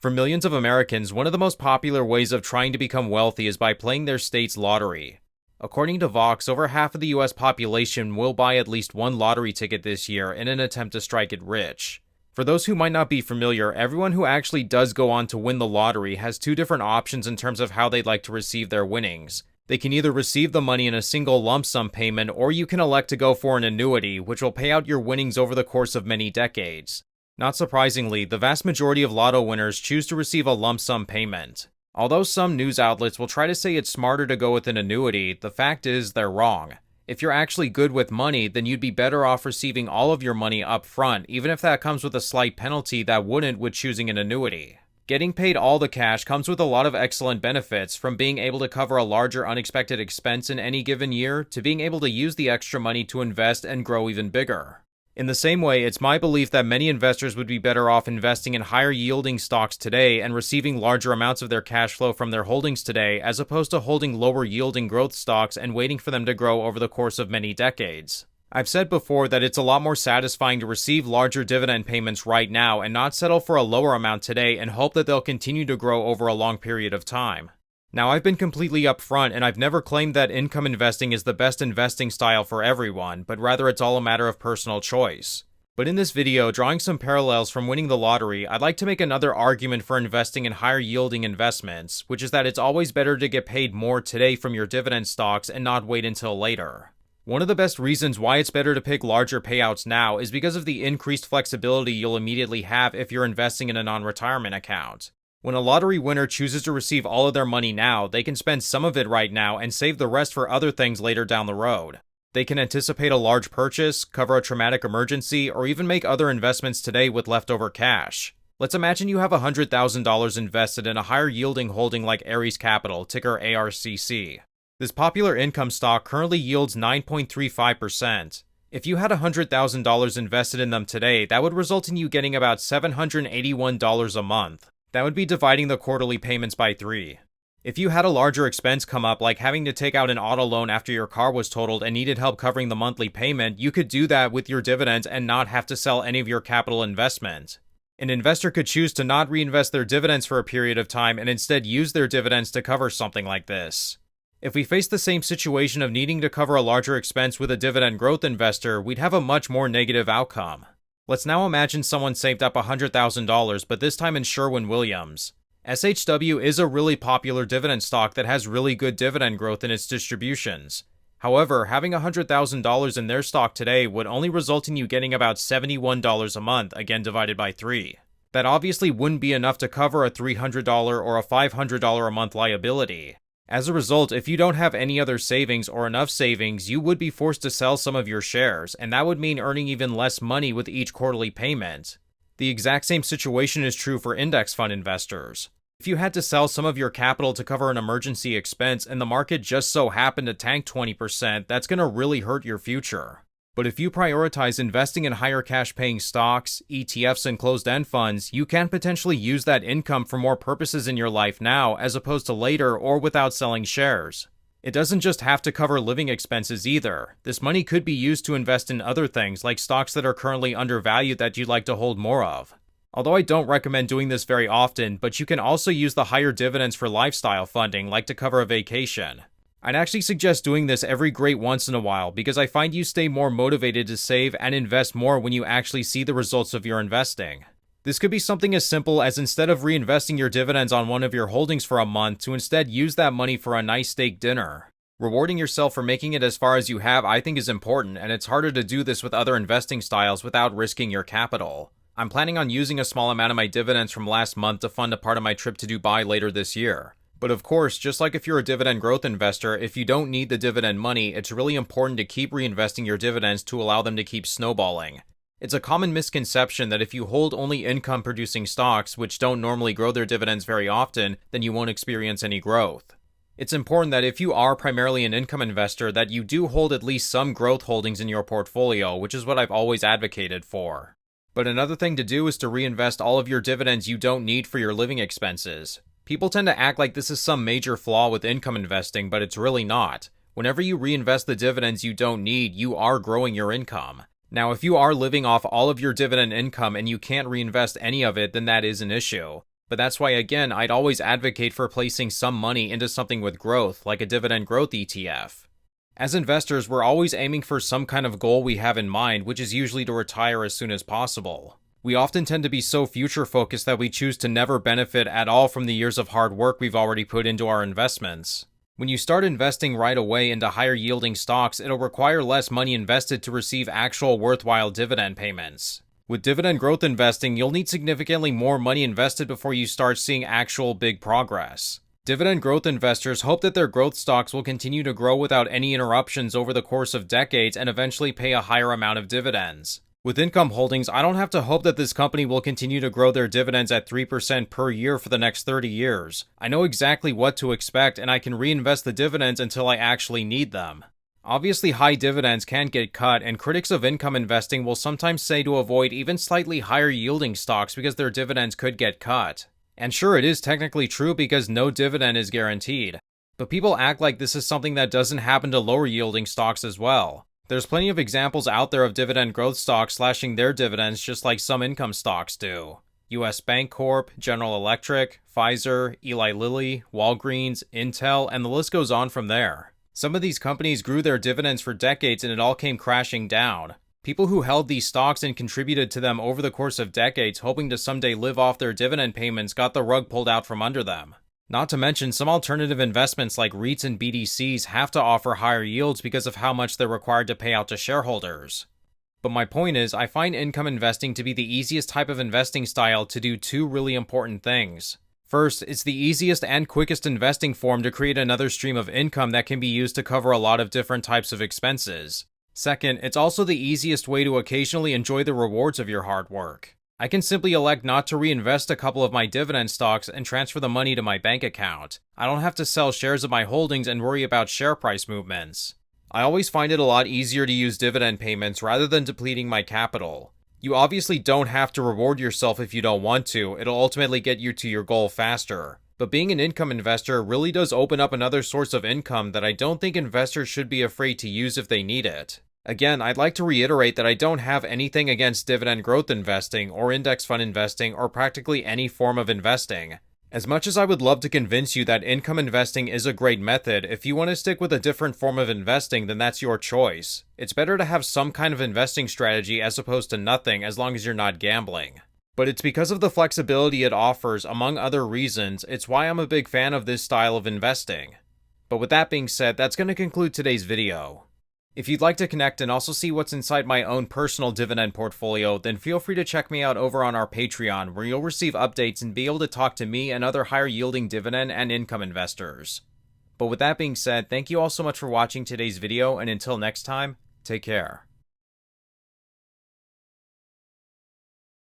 For millions of Americans, one of the most popular ways of trying to become wealthy is by playing their state's lottery. According to Vox, over half of the US population will buy at least one lottery ticket this year in an attempt to strike it rich. For those who might not be familiar, everyone who actually does go on to win the lottery has two different options in terms of how they'd like to receive their winnings. They can either receive the money in a single lump sum payment, or you can elect to go for an annuity, which will pay out your winnings over the course of many decades. Not surprisingly, the vast majority of lotto winners choose to receive a lump sum payment. Although some news outlets will try to say it's smarter to go with an annuity, the fact is they're wrong. If you're actually good with money, then you'd be better off receiving all of your money up front, even if that comes with a slight penalty that wouldn't with choosing an annuity. Getting paid all the cash comes with a lot of excellent benefits, from being able to cover a larger unexpected expense in any given year, to being able to use the extra money to invest and grow even bigger. In the same way, it's my belief that many investors would be better off investing in higher yielding stocks today and receiving larger amounts of their cash flow from their holdings today, as opposed to holding lower yielding growth stocks and waiting for them to grow over the course of many decades. I've said before that it's a lot more satisfying to receive larger dividend payments right now and not settle for a lower amount today and hope that they'll continue to grow over a long period of time. Now, I've been completely upfront, and I've never claimed that income investing is the best investing style for everyone, but rather it's all a matter of personal choice. But in this video, drawing some parallels from winning the lottery, I'd like to make another argument for investing in higher yielding investments, which is that it's always better to get paid more today from your dividend stocks and not wait until later. One of the best reasons why it's better to pick larger payouts now is because of the increased flexibility you'll immediately have if you're investing in a non-retirement account. When a lottery winner chooses to receive all of their money now, they can spend some of it right now and save the rest for other things later down the road. They can anticipate a large purchase, cover a traumatic emergency, or even make other investments today with leftover cash. Let's imagine you have $100,000 invested in a higher yielding holding like Ares Capital, ticker ARCC. This popular income stock currently yields 9.35%. If you had $100,000 invested in them today, that would result in you getting about $781 a month. That would be dividing the quarterly payments by 3. If you had a larger expense come up, like having to take out an auto loan after your car was totaled and needed help covering the monthly payment, you could do that with your dividends and not have to sell any of your capital investment. An investor could choose to not reinvest their dividends for a period of time and instead use their dividends to cover something like this. If we face the same situation of needing to cover a larger expense with a dividend growth investor, we'd have a much more negative outcome. Let's now imagine someone saved up $100,000, but this time in Sherwin-Williams. SHW is a really popular dividend stock that has really good dividend growth in its distributions. However, having $100,000 in their stock today would only result in you getting about $71 a month, again divided by 3. That obviously wouldn't be enough to cover a $300 or a $500 a month liability. As a result, if you don't have any other savings or enough savings, you would be forced to sell some of your shares, and that would mean earning even less money with each quarterly payment. The exact same situation is true for index fund investors. If you had to sell some of your capital to cover an emergency expense and the market just so happened to tank 20%, that's going to really hurt your future. But if you prioritize investing in higher cash-paying stocks, ETFs, and closed-end funds, you can potentially use that income for more purposes in your life now, as opposed to later or without selling shares. It doesn't just have to cover living expenses either. This money could be used to invest in other things, like stocks that are currently undervalued that you'd like to hold more of. Although I don't recommend doing this very often, but you can also use the higher dividends for lifestyle funding, like to cover a vacation. I'd actually suggest doing this every great once in a while, because I find you stay more motivated to save and invest more when you actually see the results of your investing. This could be something as simple as, instead of reinvesting your dividends on one of your holdings for a month, to instead use that money for a nice steak dinner. Rewarding yourself for making it as far as you have, I think, is important, and it's harder to do this with other investing styles without risking your capital. I'm planning on using a small amount of my dividends from last month to fund a part of my trip to Dubai later this year. But of course, just like if you're a dividend growth investor, if you don't need the dividend money, it's really important to keep reinvesting your dividends to allow them to keep snowballing. It's a common misconception that if you hold only income-producing stocks, which don't normally grow their dividends very often, then you won't experience any growth. It's important that if you are primarily an income investor, that you do hold at least some growth holdings in your portfolio, which is what I've always advocated for. But another thing to do is to reinvest all of your dividends you don't need for your living expenses. People tend to act like this is some major flaw with income investing, but it's really not. Whenever you reinvest the dividends you don't need, you are growing your income. Now, if you are living off all of your dividend income and you can't reinvest any of it, then that is an issue. But that's why, again, I'd always advocate for placing some money into something with growth, like a dividend growth ETF. As investors, we're always aiming for some kind of goal we have in mind, which is usually to retire as soon as possible. We often tend to be so future-focused that we choose to never benefit at all from the years of hard work we've already put into our investments. When you start investing right away into higher-yielding stocks, it'll require less money invested to receive actual worthwhile dividend payments. With dividend growth investing, you'll need significantly more money invested before you start seeing actual big progress. Dividend growth investors hope that their growth stocks will continue to grow without any interruptions over the course of decades and eventually pay a higher amount of dividends. With income holdings, I don't have to hope that this company will continue to grow their dividends at 3% per year for the next 30 years. I know exactly what to expect, and I can reinvest the dividends until I actually need them. Obviously, high dividends can get cut, and critics of income investing will sometimes say to avoid even slightly higher yielding stocks because their dividends could get cut. And sure, it is technically true because no dividend is guaranteed. But people act like this is something that doesn't happen to lower yielding stocks as well. There's plenty of examples out there of dividend growth stocks slashing their dividends just like some income stocks do. US Bank Corp, General Electric, Pfizer, Eli Lilly, Walgreens, Intel, and the list goes on from there. Some of these companies grew their dividends for decades and it all came crashing down. People who held these stocks and contributed to them over the course of decades, hoping to someday live off their dividend payments, got the rug pulled out from under them. Not to mention, some alternative investments like REITs and BDCs have to offer higher yields because of how much they're required to pay out to shareholders. But my point is, I find income investing to be the easiest type of investing style to do two really important things. First, it's the easiest and quickest investing form to create another stream of income that can be used to cover a lot of different types of expenses. Second, it's also the easiest way to occasionally enjoy the rewards of your hard work. I can simply elect not to reinvest a couple of my dividend stocks and transfer the money to my bank account. I don't have to sell shares of my holdings and worry about share price movements. I always find it a lot easier to use dividend payments rather than depleting my capital. You obviously don't have to reward yourself if you don't want to, it'll ultimately get you to your goal faster. But being an income investor really does open up another source of income that I don't think investors should be afraid to use if they need it. Again, I'd like to reiterate that I don't have anything against dividend growth investing, or index fund investing, or practically any form of investing. As much as I would love to convince you that income investing is a great method, if you want to stick with a different form of investing, then that's your choice. It's better to have some kind of investing strategy as opposed to nothing, as long as you're not gambling. But it's because of the flexibility it offers, among other reasons, it's why I'm a big fan of this style of investing. But with that being said, that's going to conclude today's video. If you'd like to connect and also see what's inside my own personal dividend portfolio, then feel free to check me out over on our Patreon, where you'll receive updates and be able to talk to me and other higher yielding dividend and income investors. But with that being said, thank you all so much for watching today's video, and until next time, take care.